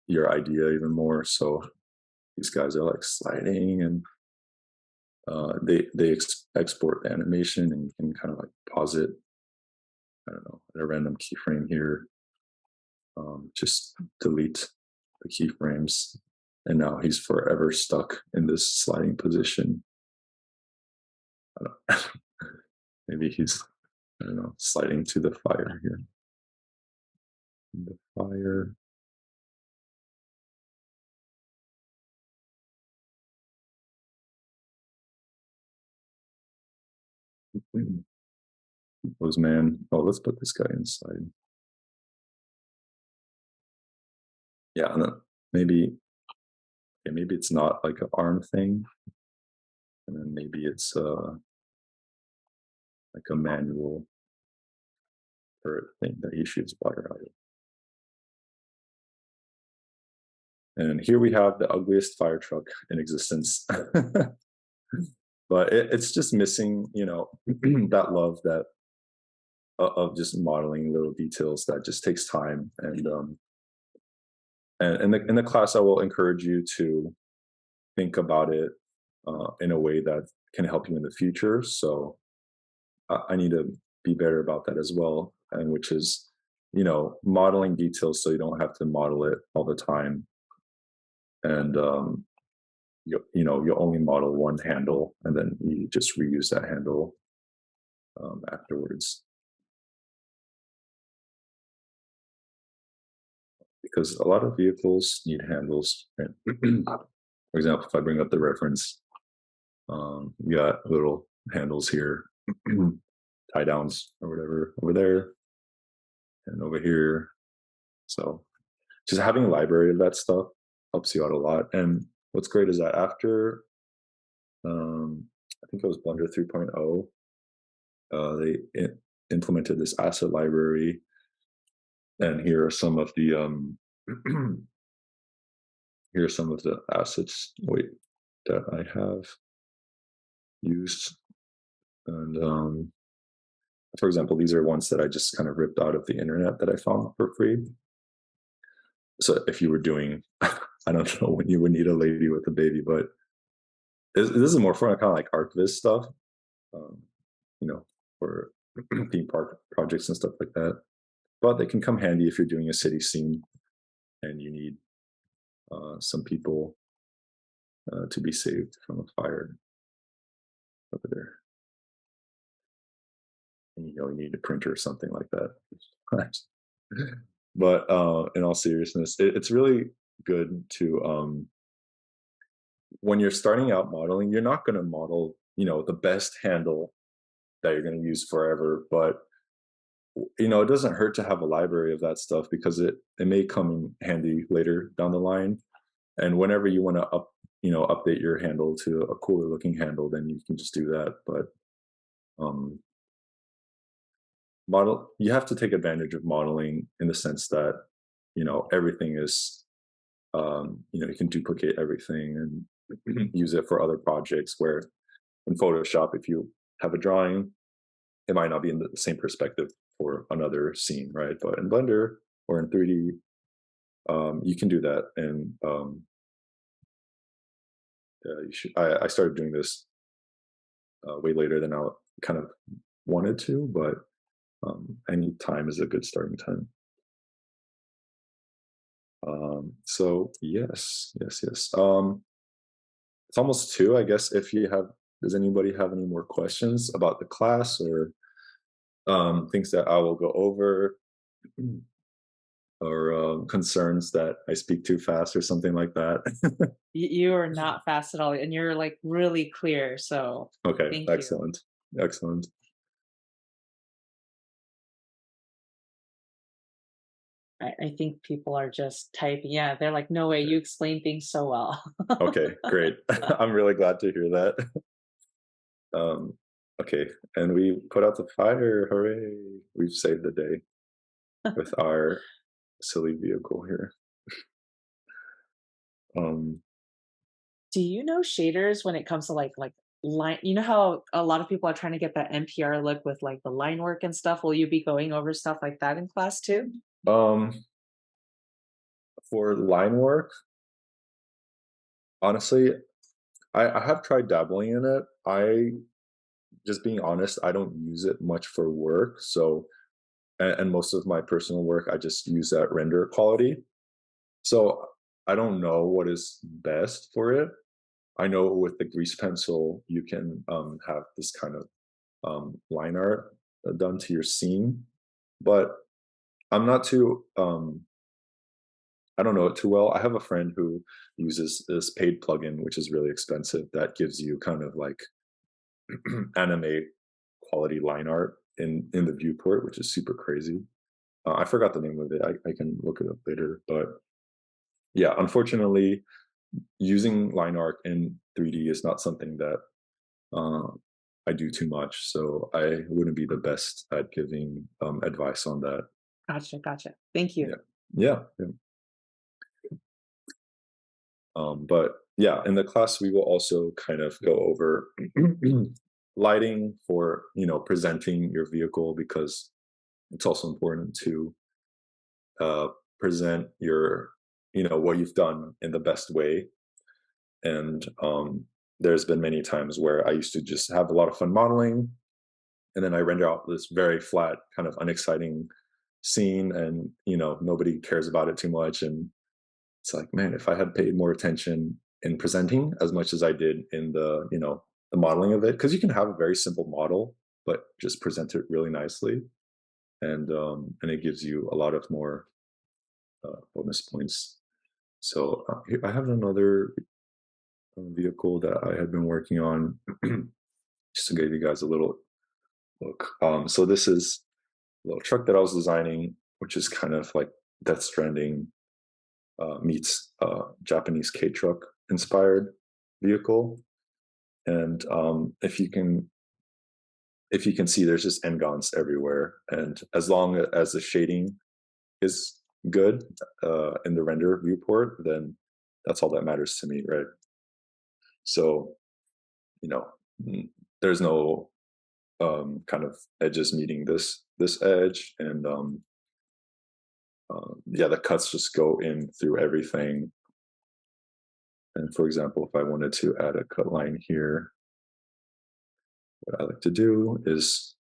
your idea even more. So these guys are like sliding, and they export the animation, and you can kind of like pause it. I don't know, at a random keyframe here. Just delete the keyframes, and now he's forever stuck in this sliding position. I don't, maybe he's, I don't know, sliding to the fire here. The fire. Was man. Oh, let's put this guy inside. Yeah, and then maybe, yeah, maybe it's not like an arm thing, and then maybe it's like a manual turret thing that he shoots fire out of. And here we have the ugliest fire truck in existence. But it's just missing, that love that of just modeling little details that just takes time. And in the class, I will encourage you to think about it in a way that can help you in the future. So I need to be better about that as well, and which is, modeling details so you don't have to model it all the time. And you only model one handle, and then you just reuse that handle afterwards. Because a lot of vehicles need handles. Right? For example, if I bring up the reference, you got little handles here, tie downs or whatever over there, and over here. So just having a library of that stuff helps you out a lot. And what's great is that after, I think it was Blender 3.0, they implemented this asset library. And here are some of the here are some of the assets that I have used. And for example, these are ones that I just kind of ripped out of the internet that I found for free. So if you were doing, I don't know when you would need a lady with a baby, but this is more for kind of like ArcViz stuff, um, for theme park projects and stuff like that. But they can come handy if you're doing a city scene and you need some people to be saved from a fire over there. And you need a printer or something like that. But in all seriousness, it's really good to, when you're starting out modeling, you're not going to model, the best handle that you're going to use forever. But it doesn't hurt to have a library of that stuff because it may come in handy later down the line. And whenever you want to update your handle to a cooler looking handle, then you can just do that. But um, you have to take advantage of modeling in the sense that everything is, you can duplicate everything and use it for other projects. Where in Photoshop, if you have a drawing, it might not be in the same perspective for another scene, right? But in Blender or in 3D, you can do that, and you should. I started doing this way later than I kind of wanted to, but any time is a good starting time. So yes, yes, yes. It's almost two, I guess. If you have, does anybody have any more questions about the class or things that I will go over, or concerns that I speak too fast or something like that? You are not fast at all, and you're like really clear. So Okay, thank you. excellent, excellent. I think people are just typing. Yeah, they're like, no way, you explain things so well. Okay, great. I'm really glad to hear that. Um, okay, and we put out the fire. Hooray! We've saved the day with our silly vehicle here. Um, Do you know shaders when it comes to like line? You know how a lot of people are trying to get that NPR look with like the line work and stuff. Will you be going over stuff like that in class too? um, for line work, honestly, I have tried dabbling in it. Just being honest, I don't use it much for work. So, and most of my personal work, I just use that render quality. So I don't know what is best for it. I know with the grease pencil, you can have this kind of line art done to your scene, but I'm not too I don't know it too well. I have a friend who uses this paid plugin, which is really expensive, that gives you kind of like anime quality line art in the viewport, which is super crazy. I forgot the name of it. I can look it up later, but yeah, unfortunately, using line art in 3D is not something that uh, I do too much, so I wouldn't be the best at giving advice on that. Gotcha, gotcha. Thank you. Yeah, yeah, yeah. But yeah, in the class we will also kind of go over lighting for presenting your vehicle, because it's also important to uh, present your what you've done in the best way. And there's been many times where I used to just have a lot of fun modeling, and then I render out this very flat, kind of unexciting scene, and nobody cares about it too much. And it's like, man, if I had paid more attention in presenting as much as I did in the modeling of it, because you can have a very simple model, but just present it really nicely, and it gives you a lot of more bonus points. So here I have another vehicle that I had been working on, just to give you guys a little look. So this is a little truck that I was designing, which is kind of like Death Stranding meets Japanese K truck inspired vehicle. And if you can see, there's just n-gons everywhere, and as long as the shading is good in the render viewport, then that's all that matters to me, right? So you know, there's no kind of edges meeting this edge, and yeah, the cuts just go in through everything. And for example, if I wanted to add a cut line here, what I like to do is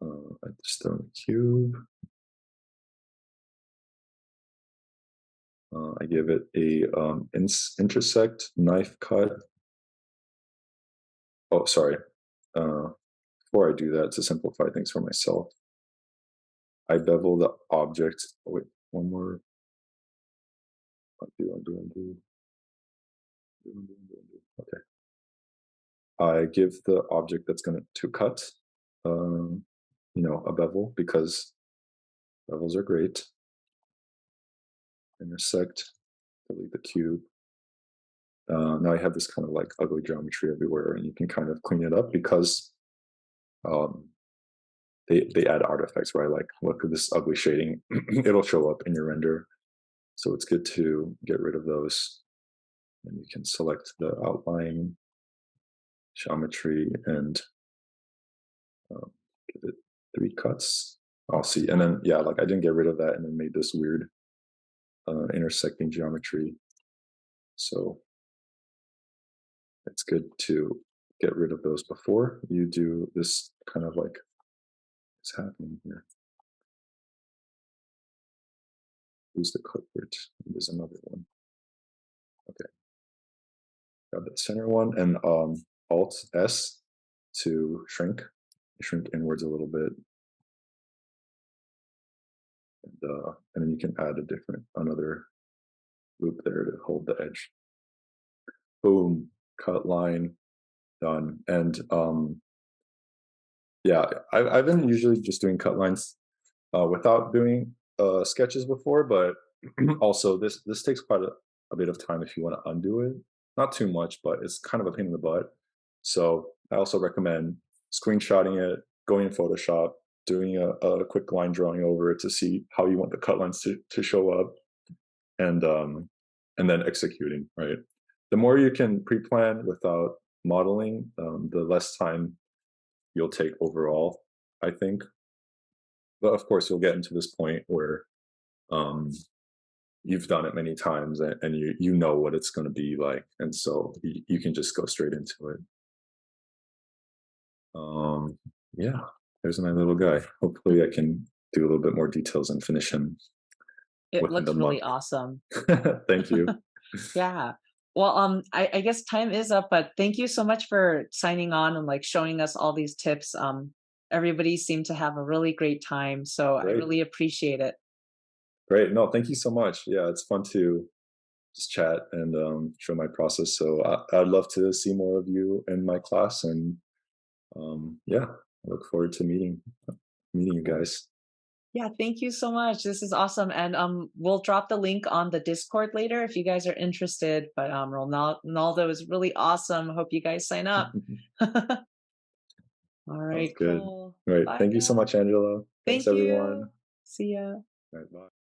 at the stone cube, I give it a intersect knife cut. Oh, sorry. Uh, Before I do that, to simplify things for myself, I bevel the object. Oh, wait, one more. Undo. Okay. I give the object that's going to cut, um, a bevel, because bevels are great. Intersect, delete the cube. Now I have this kind of like ugly geometry everywhere, and you can kind of clean it up, because um, they add artifacts, right? Like, look at this ugly shading; it'll show up in your render. So it's good to get rid of those, and you can select the outline geometry and um, give it 3 cuts. I'll see, and then yeah, like I didn't get rid of that, and then made this weird intersecting geometry. So it's good to get rid of those before you do this kind of like what's happening here. Use the clipboard. There's another one. Okay, got the center one and Alt S to shrink inwards a little bit, and then you can add another loop there to hold the edge. Boom, cut line, done. And yeah, I've been usually just doing cut lines without doing sketches before, but also this takes quite a bit of time if you want to undo it. Not too much, but it's kind of a pain in the butt. So I also recommend screenshotting it, going in Photoshop, doing a quick line drawing over it to see how you want the cut lines to show up, and then executing. Right. The more you can pre-plan without modeling, the less time you'll take overall, I think. But of course, you'll get into this point where um, you've done it many times and you know what it's going to be like, and so you can just go straight into it. Um, yeah, there's my little guy. Hopefully, I can do a little bit more details and finish him It within the looks really month. awesome. Thank you. Yeah. Well, I guess time is up, but thank you so much for signing on and like showing us all these tips. Everybody seemed to have a really great time, so I Great, really appreciate it. great. No, thank you so much. Yeah, it's fun to just chat and show my process. So I'd love to see more of you in my class, and yeah, I look forward to meeting you guys. Yeah, thank you so much. This is awesome. And we'll drop the link on the Discord later if you guys are interested. But Ronaldo is really awesome. Hope you guys sign up. All Sounds right, good. cool. All right. Bye Thank you so now. much, Angela. Thanks, Thank everyone. you. See ya. All right, bye.